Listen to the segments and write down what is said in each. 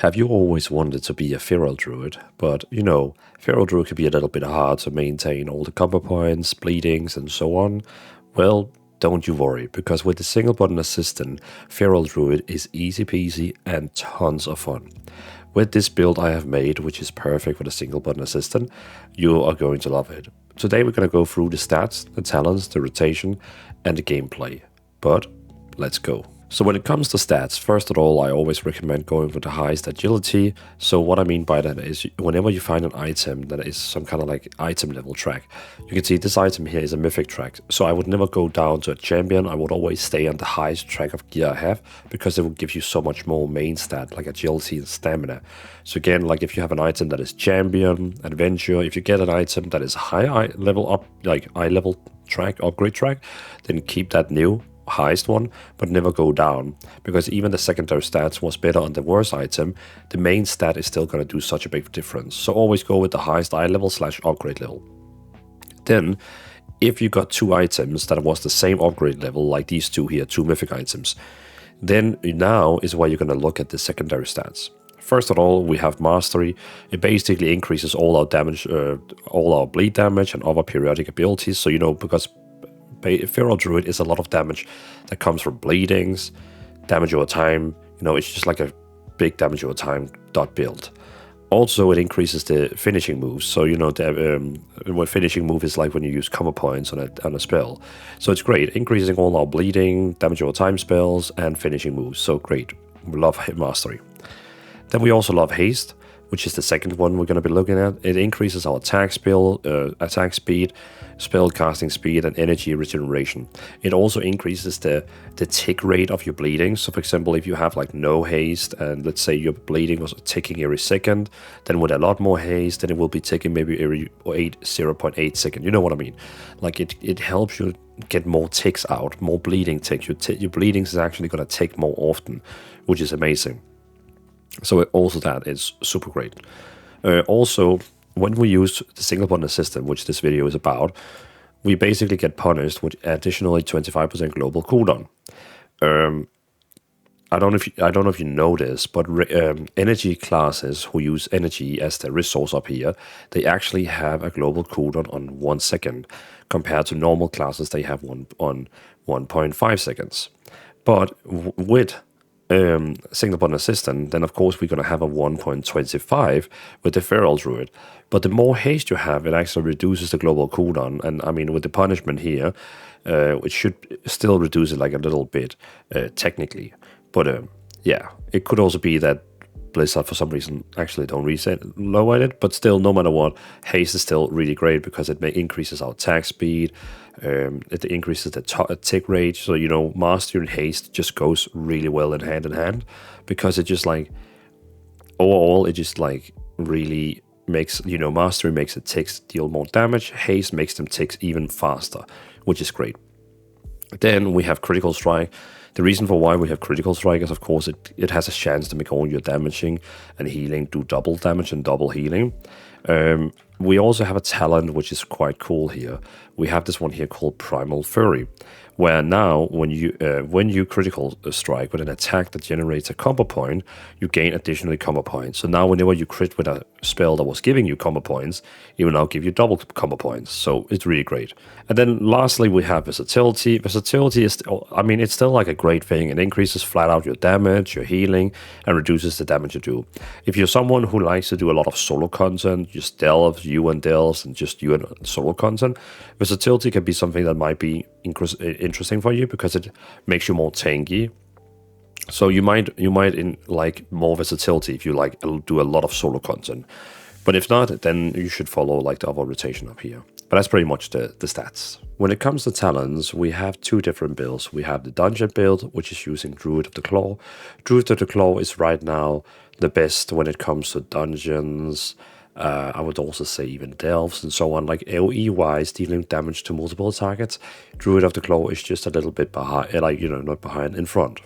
Have you always wanted to be a Feral Druid? But, you know, Feral Druid can be a little bit hard to maintain all the combo points, bleedings, and so on. Well, don't you worry, because with the single button assistant, Feral Druid is easy peasy and tons of fun. With this build I have made, which is perfect for the single button assistant, you are going to love it. Today we're going to go through the stats, the talents, the rotation, and the gameplay. But let's go. So when it comes to stats, first of all, I always recommend going for the highest agility. So what I mean by that is whenever you find an item that is some kind of like item level track, you can see this item here is a mythic track. So I would never go down to a champion. I would always stay on the highest track of gear I have because it will give you so much more main stat like agility and stamina. So again, like if you have an item that is champion, adventure, if you get an item that is high level up, like eye level track, upgrade track, then keep that new highest one, but never go down, because even the secondary stats was better on the worst item, the main stat is still going to do such a big difference. So always go with the highest eye level / upgrade level. Then if you got two items that was the same upgrade level, like these two here, two mythic items, then now is where you're going to look at the secondary stats. First of all, we have Mastery. It basically increases all our damage, all our bleed damage and other periodic abilities. So, you know, because Feral Druid is a lot of damage that comes from bleedings, damage over time. You know, it's just like a big damage over time dot build. Also, it increases the finishing moves. So, you know, what finishing move is like when you use combo points on a spell. So it's great, increasing all our bleeding, damage over time spells, and finishing moves. So great. We love Mastery. Then we also love Haste, which is the second one we're going to be looking at. It increases our attack speed, spell casting speed, and energy regeneration. It also increases the tick rate of your bleeding. So for example, if you have like no haste, and let's say your bleeding was ticking every second, then with a lot more haste, then it will be ticking maybe every 0.8 second. You know what I mean? Like it helps you get more ticks out, more bleeding ticks. Your bleedings is actually going to tick more often, which is amazing. So also that is super great. Also, when we use the single button assistant, which this video is about, we basically get punished with additionally 25% global cooldown. I don't know if you know this, but energy classes who use energy as their resource up here, they actually have a global cooldown on 1 second, compared to normal classes they have one on 1.5 seconds. But with single button assistant, then of course we're going to have a 1.25 with the Feral Druid. But the more haste you have, it actually reduces the global cooldown. And I mean, with the punishment here, it should still reduce it like a little bit, technically. But yeah, it could also be that Blizzard for some reason actually don't lower it, but still, no matter what, haste is still really great because it increases our attack speed, it increases the tick rate. So, you know, Mastery and haste just goes really well in hand, because it just like overall it just like really makes, you know, Mastery makes the ticks deal more damage, haste makes them ticks even faster, which is great. Then we have Critical Strike. The reason for why we have Critical Strike is, of course, it has a chance to make all your damaging and healing do double damage and double healing. We also have a talent which is quite cool here. We have this one here called Primal Fury, where now when you critical strike with an attack that generates a combo point, you gain additional combo points. So now whenever you crit with a spell that was giving you combo points, it will now give you double combo points. So it's really great. And then lastly, we have Versatility. Versatility is, I mean, it's still like a great thing. It increases flat out your damage, your healing, and reduces the damage you do. If you're someone who likes to do a lot of solo content, just delves, you and delves, and just you and solo content, Versatility can be something that might be interesting for you because it makes you more tanky. So you might like more versatility if you like do a lot of solo content. But if not, then you should follow like the other rotation up here. But that's pretty much the stats. When it comes to talents, we have two different builds. We have the dungeon build, which is using Druid of the Claw. Druid of the Claw is right now the best when it comes to dungeons. I would also say even delves and so on, like AoE-wise, dealing damage to multiple targets. Druid of the Claw is just a little bit behind, like, you know, not behind, in front.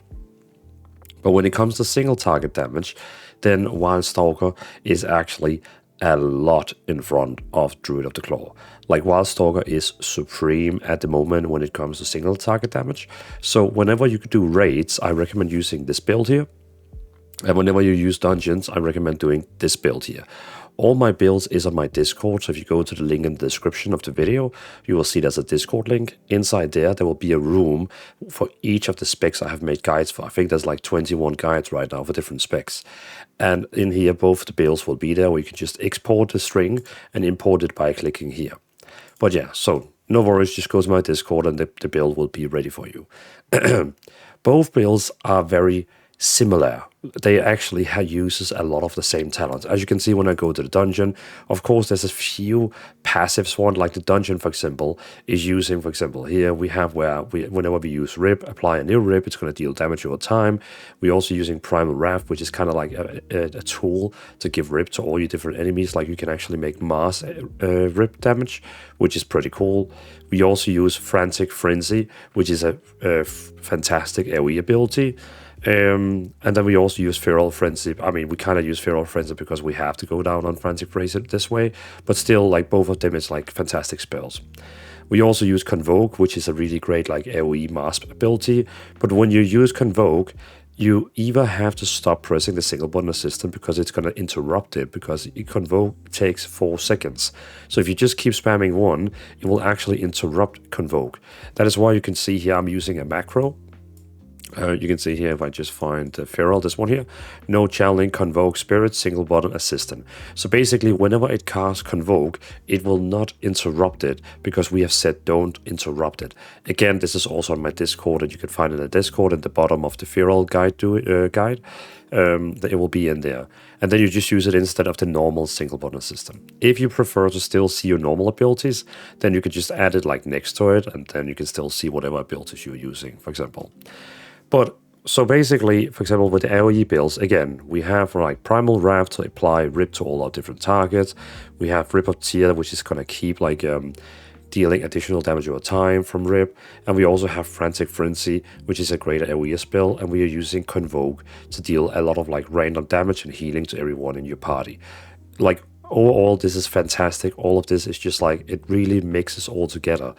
But when it comes to single target damage, then Wild Stalker is actually a lot in front of Druid of the Claw. Like, Wild Stalker is supreme at the moment when it comes to single target damage. So whenever you do raids, I recommend using this build here. And whenever you use dungeons, I recommend doing this build here. All my builds is on my Discord, so if you go to the link in the description of the video, you will see there's a Discord link. Inside there will be a room for each of the specs I have made guides for. I think there's like 21 guides right now for different specs. And in here, both the builds will be there, where you can just export the string and import it by clicking here. But yeah, so no worries, just go to my Discord and the build will be ready for you. Both builds are very similar. They actually uses a lot of the same talents. As you can see when I go to the dungeon, of course there's a few passives one, like the dungeon, for example, is using, for example, here we have where whenever we use rip, apply a new rip, it's going to deal damage over time. We're also using primal wrath, which is kind of like a tool to give rip to all your different enemies. Like you can actually make mass rip damage, which is pretty cool. We also use frantic frenzy, which is a fantastic AoE ability. And then we also use Feral Frenzy. I mean, we kind of use Feral Frenzy because we have to go down on Frantic Frenzy this way, but still, like, both of them is like fantastic spells. We also use Convoke, which is a really great like AoE mass ability, but when you use Convoke, you either have to stop pressing the single button assistant because it's going to interrupt it, because Convoke takes 4 seconds. So if you just keep spamming one, it will actually interrupt Convoke. That is why you can see here I'm using a macro. You can see here, if I just find Feral, this one here, no channeling, Convoke, Spirit, single button, assistant. So basically, whenever it casts Convoke, it will not interrupt it because we have said don't interrupt it. Again, this is also on my Discord, and you can find it in the Discord at the bottom of the Feral guide. It will be in there. And then you just use it instead of the normal single button assistant. If you prefer to still see your normal abilities, then you could just add it like next to it, and then you can still see whatever abilities you're using, for example. But so basically, for example, with the AoE builds, again, we have like Primal Wrath to apply Rip to all our different targets. We have Rip of Tear, which is going to keep like dealing additional damage over time from Rip. And we also have Frantic Frenzy, which is a great AoE spell. And we are using Convoke to deal a lot of like random damage and healing to everyone in your party. Like, overall, this is fantastic. All of this is just like, it really mixes all together.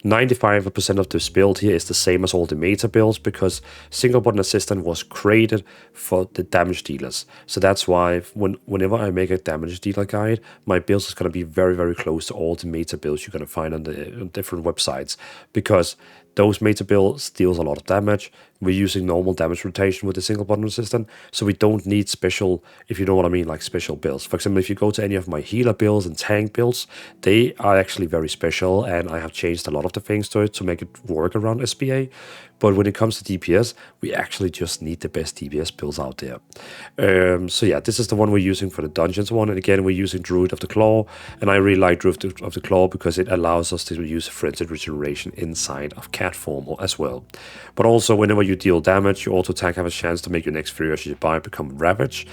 95% of this build here is the same as all the meta builds, because single button assistant was created for the damage dealers. So that's why whenever I make a damage dealer guide, my build is going to be very, very close to all the meta builds you're going to find on the different websites, because those meta builds deals a lot of damage. We're using normal damage rotation with the single button assistant, so we don't need special, if you know what I mean, like special builds. For example, if you go to any of my healer builds and tank builds, they are actually very special, and I have changed a lot of the things to it to make it work around SBA. But when it comes to DPS, we actually just need the best DPS builds out there. So yeah, this is the one we're using for the dungeons one. And again, we're using Druid of the Claw. And I really like Druid of the Claw because it allows us to use Frenzied Regeneration inside of cat form as well. But also, whenever you deal damage, your auto attack have a chance to make your next Feral Druid become Ravage.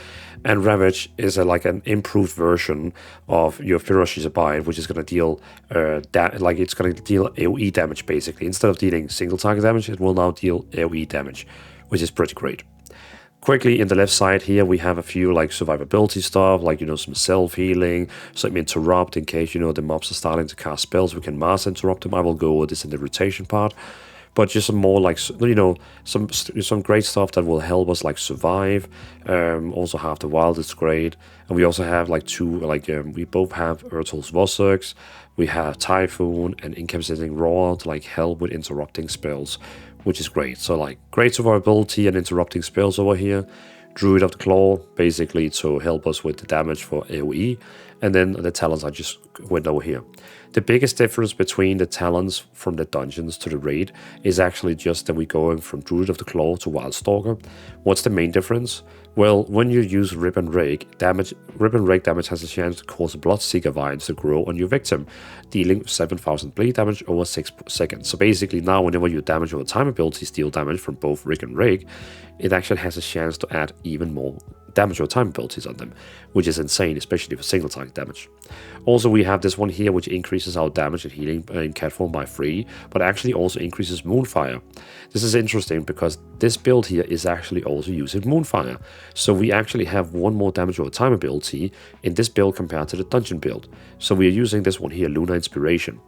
And Ravage is like an improved version of your Feral Druid, which is going to deal it's going to deal AoE damage basically. Instead of dealing single target damage, it will now deal AoE damage, which is pretty great. Quickly, in the left side here, we have a few like survivability stuff, like, you know, some self-healing, some interrupt in case, you know, the mobs are starting to cast spells. We can mass interrupt them. I will go over this in the rotation part. But just some more like, you know, some great stuff that will help us like survive. Also have the Wild is great. And we also have like we both have Urtul's Vossux. We have Typhoon and Incapacitating Roar to like help with interrupting spells, which is great. So like great survivability and interrupting spells over here. Druid of the Claw, basically to help us with the damage for AoE. And then the talents I just went over here. The biggest difference between the talents from the dungeons to the raid is actually just that we're going from Druid of the Claw to Wildstalker. What's the main difference? Well, when you use Rip and Rake damage has a chance to cause Bloodseeker vines to grow on your victim, dealing 7,000 bleed damage over 6 seconds. So basically now, whenever your damage over time abilities deal damage from both Rick and Rake, it actually has a chance to add even more damage over time abilities on them, which is insane, especially for single target damage. Also, we have this one here, which increases our damage and healing in cat form by 3, but actually also increases Moonfire. This is interesting because this build here is actually also using Moonfire. So we actually have one more damage over time ability in this build compared to the dungeon build. So we are using this one here, Lunar Inspiration.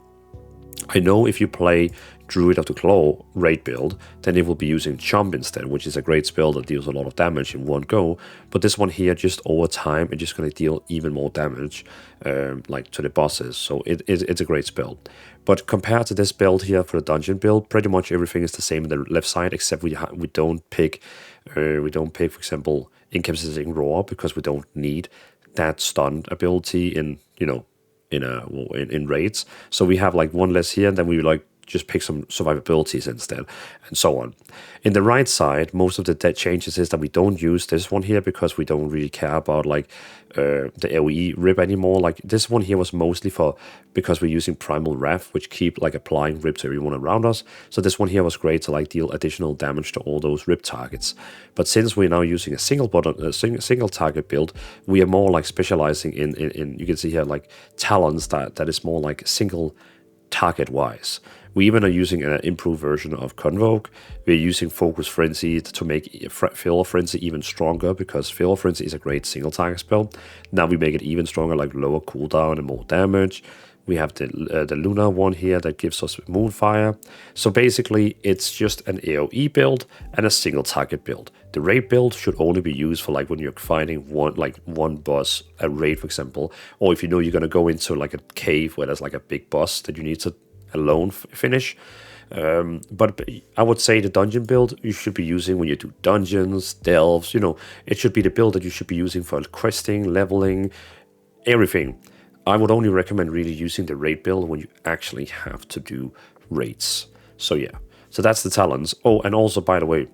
I know if you play Druid of the Claw raid build, then it will be using Chomp instead, which is a great spell that deals a lot of damage in one go. But this one here, just over time, it's just going to deal even more damage, like to the bosses. So it's a great spell. But compared to this build here for the dungeon build, pretty much everything is the same on the left side, except we don't pick, for example, incapacitating roar, because we don't need that stun ability in, you know, in raids. So we have like one less here, and then we like just pick some survivabilities instead, and so on. In the right side, most of the dead changes is that we don't use this one here because we don't really care about like the AoE rip anymore. Like this one here was mostly for because we're using Primal Wrath, which keep like applying rip to everyone around us. So this one here was great to like deal additional damage to all those rip targets. But since we're now using a single target build, we are more like specializing in you can see here like talents that is more like single target wise. We even are using an improved version of Convoke. We're using Focus Frenzy to make Feral Frenzy even stronger, because Feral Frenzy is a great single target spell. Now we make it even stronger, like lower cooldown and more damage. We have the Luna one here that gives us Moonfire. So basically, it's just an AoE build and a single target build. The raid build should only be used for like when you're fighting one boss, a raid for example, or if you know you're gonna go into like a cave where there's like a big boss that you need to alone finish. But I would say the dungeon build you should be using when you do dungeons, delves. You know, it should be the build that you should be using for questing, leveling, everything. I would only recommend really using the raid build when you actually have to do raids. So yeah, so that's the talents. Oh, and also, by the way,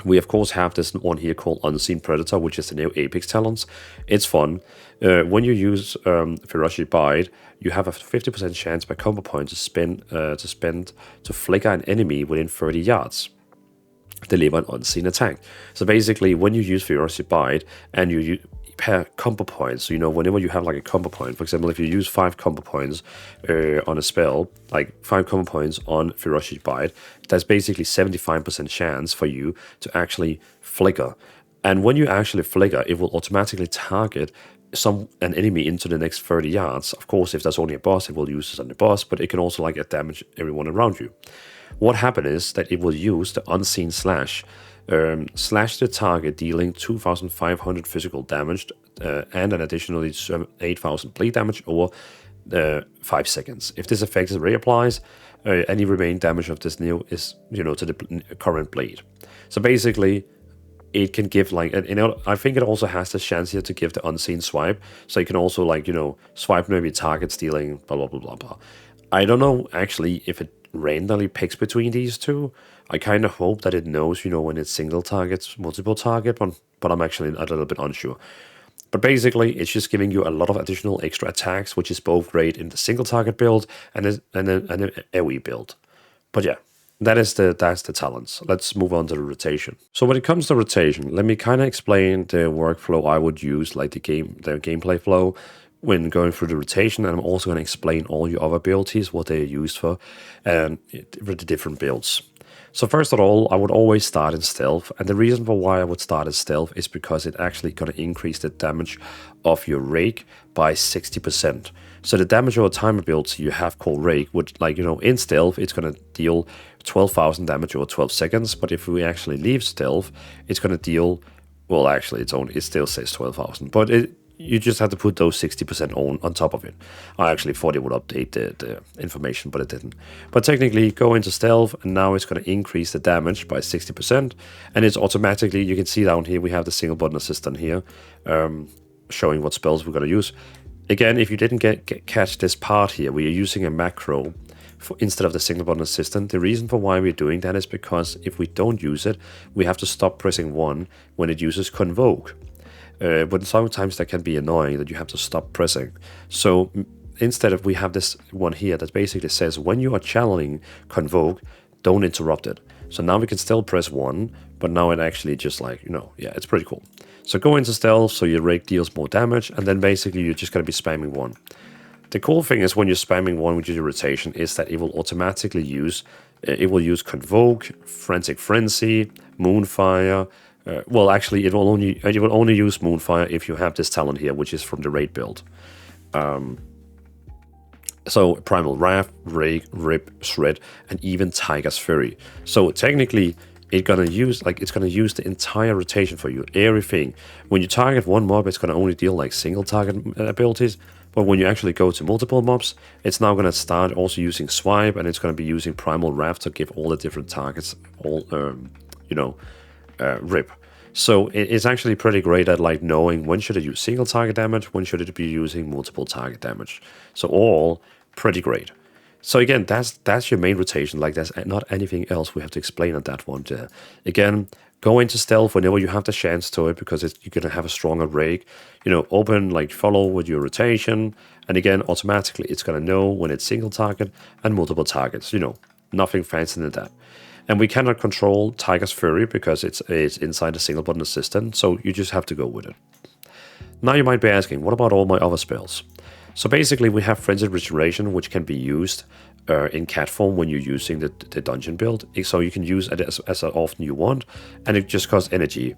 we of course have this one here called Unseen Predator, which is the new Apex talents. It's fun. When you use Ferocious Bite, you have a 50% chance per combo point to spend to flicker an enemy within 30 yards. Deliver an unseen attack. So basically, when you use Ferocious Bite and you per combo points, so you know, whenever you have like a combo point, for example, if you use 5 combo points on a spell, like 5 combo points on Ferocious Bite, that's basically 75% chance for you to actually flicker. And when you actually flicker, it will automatically target an enemy into the next 30 yards. Of course, if there's only a boss, it will use this on the boss, but it can also like damage everyone around you. What happened is that it will use the unseen slash. Slash the target, dealing 2,500 physical damage and an additionally 8,000 bleed damage over 5 seconds. If this effect is reapplies, any remaining damage of this new is, you know, to the current blade. So basically, it can give like, you know, I think it also has the chance here to give the unseen swipe. So you can also like, you know, swipe maybe target stealing, blah, blah, blah, blah, blah. I don't know actually if it randomly picks between these two. I kind of hope that it knows, you know, when it's single targets, multiple target, but I'm actually a little bit unsure. But basically, it's just giving you a lot of additional extra attacks, which is both great in the single target build and an AoE build. But yeah, that's the talents. Let's move on to the rotation. So when it comes to rotation, let me kind of explain the workflow I would use, like the gameplay flow when going through the rotation, and I'm also going to explain all your other abilities, what they're used for, and the different builds. So first of all, I would always start in stealth, and the reason for why I would start in stealth is because it actually going to increase the damage of your rake by 60%. So the damage over time ability you have called rake would, like, you know, in stealth, it's going to deal 12,000 damage over 12 seconds, but if we actually leave stealth, it's going to deal, well, actually, it still says 12,000, but you just have to put those 60% on top of it. I actually thought it would update the information, but it didn't. But technically, go into stealth, and now it's going to increase the damage by 60%. And it's automatically, you can see down here, we have the single button assistant here, showing what spells we're going to use. Again, if you didn't catch this part here, we are using a macro instead of the single button assistant. The reason for why we're doing that is because if we don't use it, we have to stop pressing 1 when it uses Convoke. But sometimes that can be annoying that you have to stop pressing. So instead of, we have this one here that basically says when you are channeling Convoke, don't interrupt it. So now we can still press 1, but now it actually just like, you know, yeah, it's pretty cool. So go into stealth, so your rake deals more damage, and then basically you're just going to be spamming 1. The cool thing is when you're spamming 1 with your rotation is that it will automatically use, Convoke, Frantic Frenzy, Moonfire. Well, actually, it will only use Moonfire if you have this talent here, which is from the raid build. So Primal Wrath, Rage, Rip, Shred, and even Tiger's Fury. So technically, it's gonna use the entire rotation for you. Everything. When you target one mob, it's gonna only deal like single target abilities. But when you actually go to multiple mobs, it's now gonna start also using Swipe, and it's gonna be using Primal Wrath to give all the different targets all rip. So it's actually pretty great at like knowing when should it use single target damage, when should it be using multiple target damage. So all pretty great. So again, that's your main rotation. Like there's not anything else we have to explain on that one. Again, go into stealth whenever you have the chance to it, because you're gonna have a stronger rake. Open like follow with your rotation, and again, automatically it's gonna know when it's single target and multiple targets. Nothing fancy than that. And we cannot control Tiger's Fury because it's inside a single button assistant, so you just have to go with it. Now you might be asking, what about all my other spells? So basically we have Frenzied Restoration, which can be used in cat form when you're using the dungeon build. So you can use it as often you want, and it just costs energy.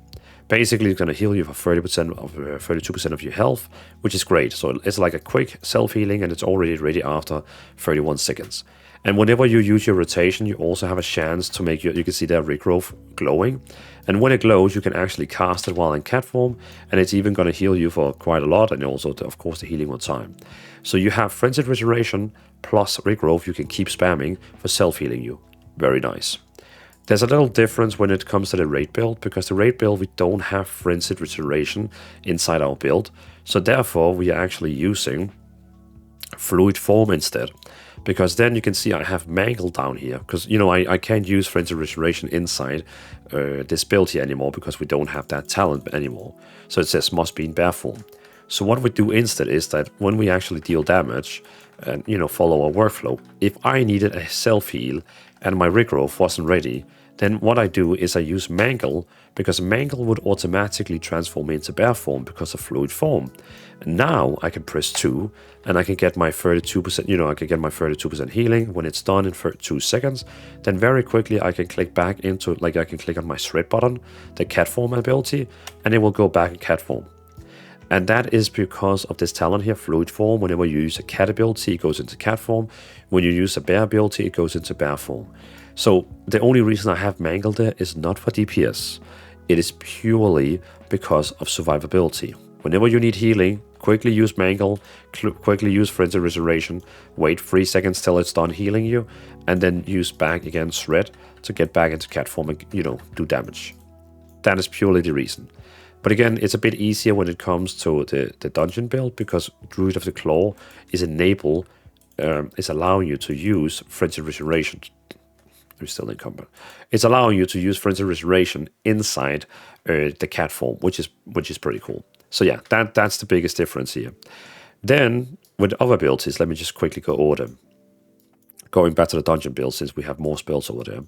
Basically, it's going to heal you for 32% of your health, which is great. So it's like a quick self-healing, and it's already ready after 31 seconds. And whenever you use your rotation, you also have a chance to make you can see their regrowth glowing. And when it glows, you can actually cast it while in cat form, and it's even going to heal you for quite a lot, and also, of course, the healing on time. So you have Frenzied Restoration plus regrowth you can keep spamming for self-healing you. Very nice. There's a little difference when it comes to the raid build, because the raid build, we don't have Frenzied Restoration inside our build. So therefore, we are actually using Fluid Form instead. Because then you can see I have Mangle down here, because I can't use Frenzied Restoration inside this build here anymore, because we don't have that talent anymore. So it says must be in bear form. So what we do instead is that when we actually deal damage and follow our workflow, if I needed a self-heal and my regrowth wasn't ready, then what I do is I use Mangle, because Mangle would automatically transform into bear form because of Fluid Form. And now I can press 2 and I can get my 32%, I can get my 32% healing when it's done in 2 seconds. Then very quickly I can click back into, I can click on my shred button, the cat form ability, and it will go back in cat form. And that is because of this talent here, Fluid Form. Whenever you use a cat ability, it goes into cat form. When you use a bear ability, it goes into bear form. So the only reason I have Mangle there is not for DPS. It is purely because of survivability. Whenever you need healing, quickly use Mangle, quickly use Frenzied Restoration, wait 3 seconds till it's done healing you, and then use back again Shred to get back into cat form and, do damage. That is purely the reason. But again, it's a bit easier when it comes to the dungeon build, because Druid of the Claw is allowing you to use Frenzied Restoration. We're still encumbered. It's allowing you to use Frenzied Restoration inside the cat form, which is pretty cool. So yeah, that's the biggest difference here. Then with other abilities, let me just quickly go over them. Going back to the dungeon build, since we have more spells over there.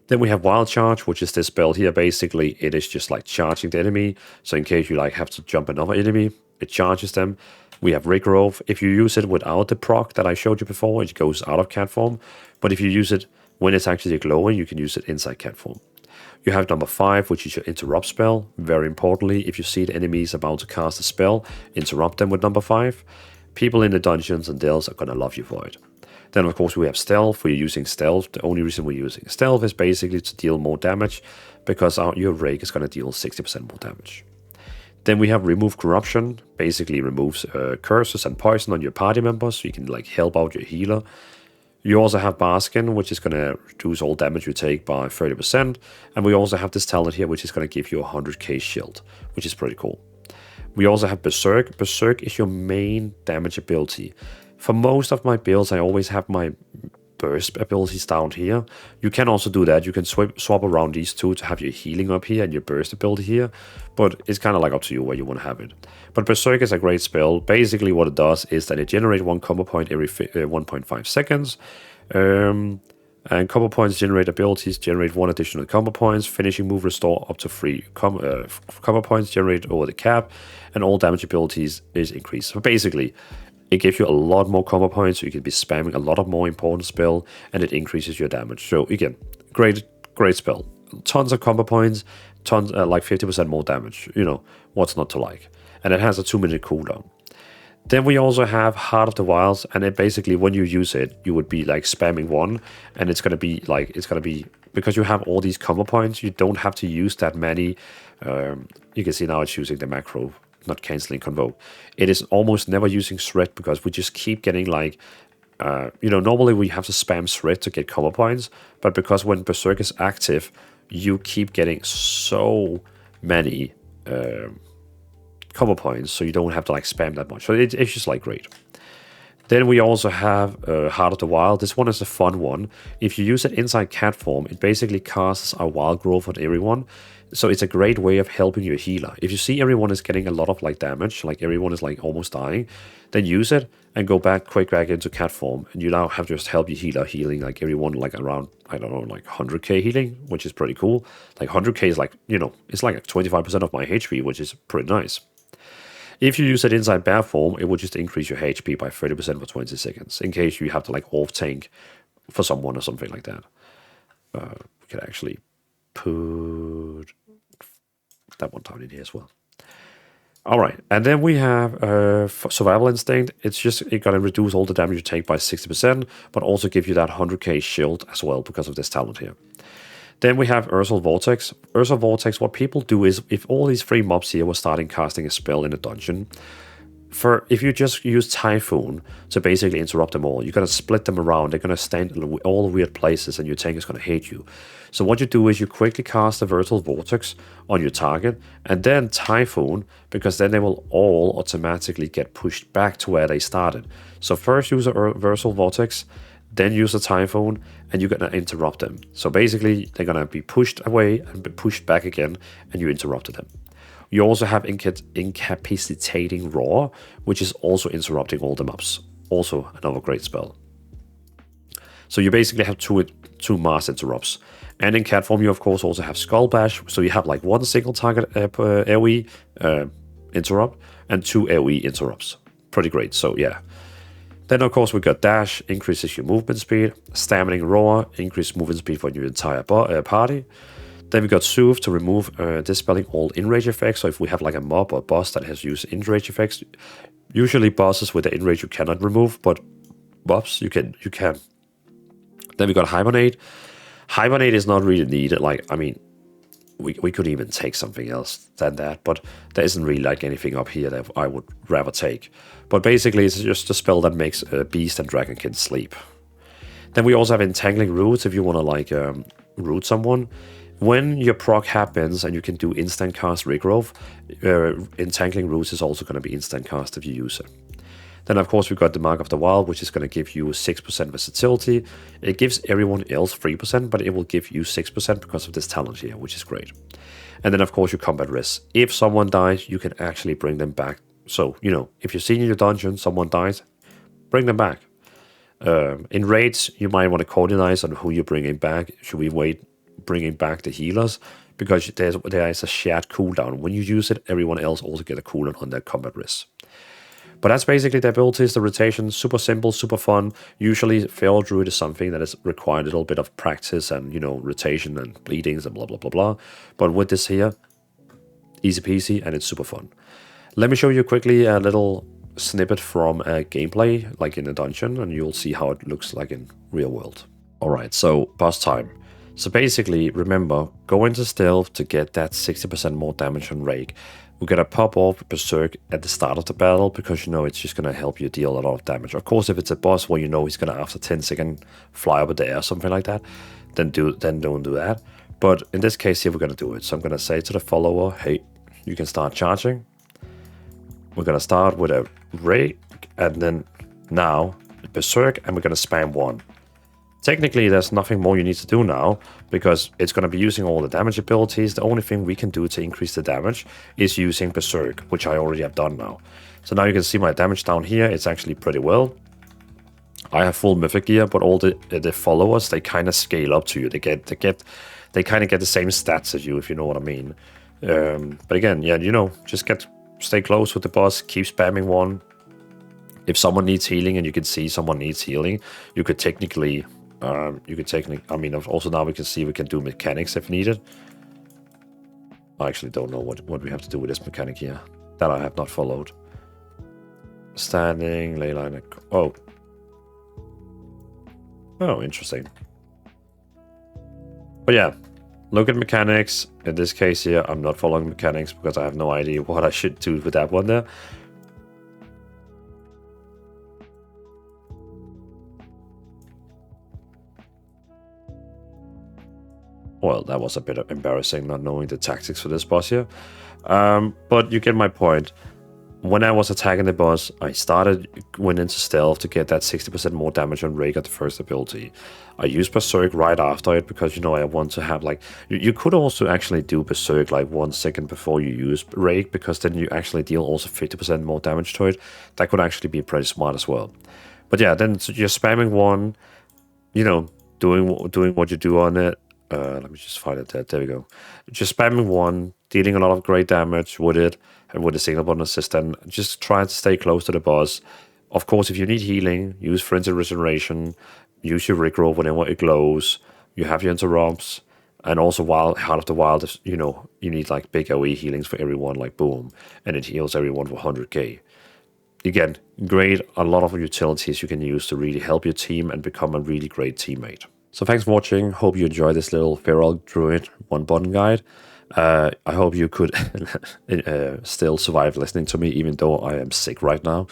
Then we have Wild Charge, which is this spell here. Basically, it is just like charging the enemy. So in case you have to jump another enemy, it charges them. We have Regrowth. If you use it without the proc that I showed you before, it goes out of cat form. But if you use it when it's actually glowing, you can use it inside cat form. You have number 5, which is your interrupt spell. Very importantly, if you see the enemies about to cast a spell, interrupt them with number 5. People in the dungeons and dells are going to love you for it. Then, of course, we have Stealth. We're using Stealth. The only reason we're using Stealth is basically to deal more damage, because your rake is going to deal 60% more damage. Then we have Remove Corruption. Basically removes curses and poison on your party members, so you can help out your healer. You also have Baskin, which is going to reduce all damage you take by 30%. And we also have this talent here, which is going to give you a 100k shield, which is pretty cool. We also have Berserk. Berserk is your main damage ability. For most of my builds, I always have my burst abilities down here. You can also do that. You can swap around these two to have your healing up here and your burst ability here. But it's kind of up to you where you want to have it. But Berserk is a great spell. Basically what it does is that it generates 1 combo point every 1.5 seconds. And combo points generate abilities, generate 1 additional combo points. Finishing move restore up to 3 combo points generate over the cap. And all damage abilities is increased. So basically, it gives you a lot more combo points, so you can be spamming a lot of more important spell, and it increases your damage. So again, great spell. Tons of combo points, tons 50% more damage. What's not to like? And it has a 2-minute cooldown. Then we also have Heart of the Wilds, and it basically, when you use it, you would be like spamming one, and it's gonna be like, because you have all these combo points, you don't have to use that many. You can see now it's using the macro, not canceling convoke. It is almost never using threat because we just keep getting like, normally we have to spam threat to get combo points, but because when Berserk is active, you keep getting so many combo points, so you don't have to like spam that much. So it's just like great. Then we also have Heart of the Wild. This one is a fun one. If you use it inside cat form, it basically casts a wild growth on everyone. So it's a great way of helping your healer. If you see everyone is getting a lot of like damage, like everyone is like almost dying, then use it and go back into cat form. And you now have to just help your healer healing like everyone like around, I don't know, like 100k healing, which is pretty cool. Like 100k is like, it's like 25% of my HP, which is pretty nice. If you use it inside bear form, it will just increase your HP by 30% for 20 seconds, in case you have to like off tank for someone or something like that. We can actually put that one down in here as well. All right, and then we have Survival Instinct. It's gonna reduce all the damage you take by 60%, but also give you that 100k shield as well because of this talent here. Then we have Ursal Vortex. Ursal Vortex, what people do is, if all these 3 mobs here were starting casting a spell in a dungeon, if you just use Typhoon to basically interrupt them all, you're going to split them around, they're going to stand in all weird places, and your tank is going to hate you. So what you do is you quickly cast a Ursal Vortex on your target, and then Typhoon, because then they will all automatically get pushed back to where they started. So first use a Ursal Vortex, then use a Typhoon, and you're going to interrupt them. So basically, they're going to be pushed away and be pushed back again, and you interrupted them. You also have Incapacitating Roar, which is also interrupting all the mobs. Also another great spell. So you basically have two mass interrupts. And in cat form, you of course also have Skull Bash, so you have like one single target AoE interrupt, and 2 AoE interrupts. Pretty great, so yeah. Then of course we got Dash, increases your movement speed. Staminating Roar, increase movement speed for your entire party. Then we got Soothe to remove dispelling all enrage effects. So if we have like a mob or boss that has used enrage effects, usually bosses with the enrage you cannot remove, but mobs you can. Then we got Hibernate. Hibernate is not really needed. Like, I mean, we could even take something else than that, but there isn't really like anything up here that I would rather take. But basically, it's just a spell that makes Beast and Dragonkin sleep. Then we also have Entangling Roots if you want to like root someone. When your proc happens and you can do instant cast regrowth, Entangling Roots is also going to be instant cast if you use it. Then of course we got the Mark of the Wild, which is going to give you 6% versatility. It gives everyone else 3%, but it will give you 6% because of this talent here, which is great. And then of course your combat risk. If someone dies, you can actually bring them back. So, if you're seeing in your dungeon, someone dies, bring them back. In raids, you might want to coordinate on who you're bringing back. Should we wait bringing back the healers? Because there is a shared cooldown. When you use it, everyone else also get a cooldown on their combat risk. But that's basically the abilities, the rotation. Super simple, super fun. Usually, Feral Druid is something that is required a little bit of practice and, rotation and bleedings and blah, blah, blah, blah. But with this here, easy peasy, and it's super fun. Let me show you quickly a little snippet from a gameplay, like in a dungeon, and you'll see how it looks like in real world. Alright, so boss time. So basically, remember, go into stealth to get that 60% more damage on Rake. We're going to pop off Berserk at the start of the battle because it's just going to help you deal a lot of damage. Of course, if it's a boss where he's going to after 10 seconds fly up in the air or something like that, then don't do that. But in this case here, we're going to do it. So I'm going to say to the follower, hey, you can start charging. We're going to start with a Rake and then now Berserk, and we're going to spam 1. Technically, there's nothing more you need to do now, because it's going to be using all the damage abilities. The only thing we can do to increase the damage is using Berserk, which I already have done now. So now you can see my damage down here. It's actually pretty well. I have full mythic gear, but all the followers, they kind of scale up to you. They kind of get the same stats as you, if you know what I mean. But again, yeah, just stay close with the boss, keep spamming 1. If someone needs healing and you can see someone needs healing, you could technically... also now we can see we can do mechanics if needed. I actually don't know what we have to do with this mechanic here. That I have not followed. Standing, ley line. Oh. Oh, interesting. But yeah, look at mechanics. In this case here, I'm not following mechanics because I have no idea what I should do with that one there. Well, that was a bit embarrassing not knowing the tactics for this boss here. But you get my point. When I was attacking the boss, I went into stealth to get that 60% more damage on Rake at the first ability. I used Berserk right after it because, you know, I want to have like... You could also actually do Berserk like 1 second before you use Rake, because then you actually deal also 50% more damage to it. That could actually be pretty smart as well. But yeah, then you're spamming one, you know, doing what you do on it. Let me just find it there. There we go. Just spamming one, dealing a lot of great damage with it, and with the single button assist, and just trying to stay close to the boss. Of course, if you need healing, use Frenzy Regeneration, use your Rickroll whenever it glows, you have your interrupts, and also Heart of the Wild, you know, you need like big AoE healings for everyone, like boom, and it heals everyone for 100k. Again, great, a lot of utilities you can use to really help your team and become a really great teammate. So thanks for watching. Hope you enjoyed this little Feral Druid one button guide. I hope you could still survive listening to me, even though I am sick right now.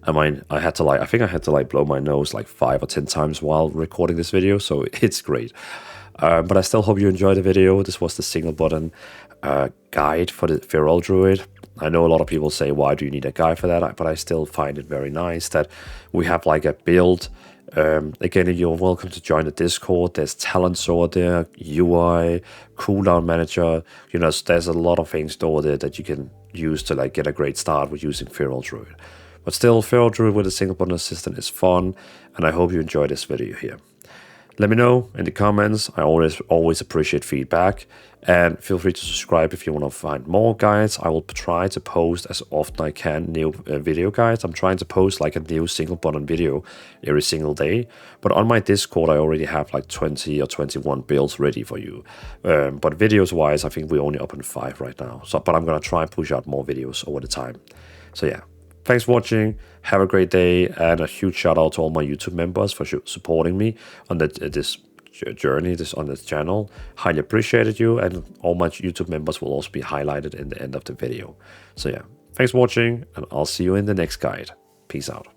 I mean, I think I had to blow my nose like 5 or 10 times while recording this video, so it's great. But I still hope you enjoyed the video. This was the single button guide for the Feral Druid. I know a lot of people say, why do you need a guide for that? But I still find it very nice that we have like a build. Again, you're welcome to join the Discord. There's talents over there, UI, cooldown manager. You know, there's a lot of things over there that you can use to like get a great start with using Feral Druid. But still, Feral Druid with a single button assistant is fun, and I hope you enjoy this video here. Let me know in the comments. I always appreciate feedback, and feel free to subscribe if you want to find more guides. I will try to post as often I can new video guides. I'm trying to post like a new single button video every single day, but on my Discord I already have like 20 or 21 builds ready for you. But videos wise, I think we're only up on 5 right now. But I'm gonna try and push out more videos over the time. So yeah. Thanks for watching, have a great day, and a huge shout out to all my YouTube members for supporting me on this journey, on this channel. Highly appreciated you, and all my YouTube members will also be highlighted in the end of the video. So yeah, thanks for watching, and I'll see you in the next guide. Peace out.